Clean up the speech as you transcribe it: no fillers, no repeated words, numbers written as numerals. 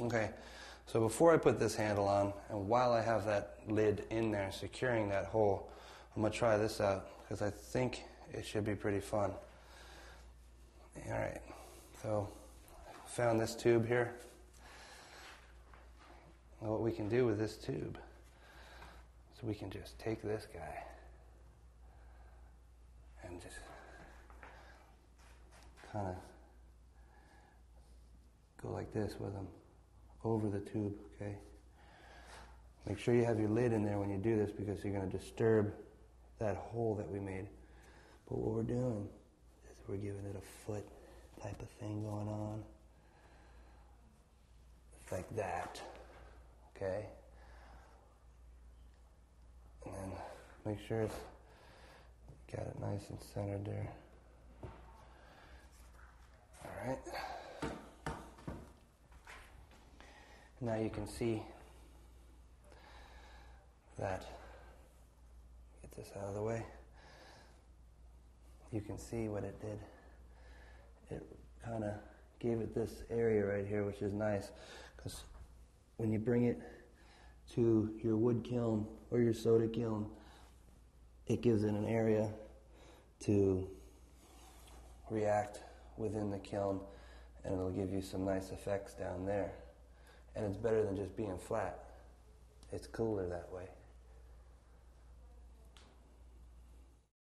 Okay, so before I put this handle on, and while I have that lid in there securing that hole, I'm going to try this out because I think it should be pretty fun. Alright, so I found this tube here. And what we can do with this tube is we can just take this guy and just kind of go like this with them over the tube, okay? Make sure you have your lid in there when you do this because you're going to disturb that hole that we made. But what we're doing is we're giving it a foot type of thing going on. Like that, okay? And then make sure it's got it nice and centered there. All right. Now you can see that, get this out of the way, you can see what it did. It kind of gave it this area right here, which is nice, because when you bring it to your wood kiln or your soda kiln, it gives it an area to react within the kiln, and it'll give you some nice effects down there. And it's better than just being flat. It's cooler that way.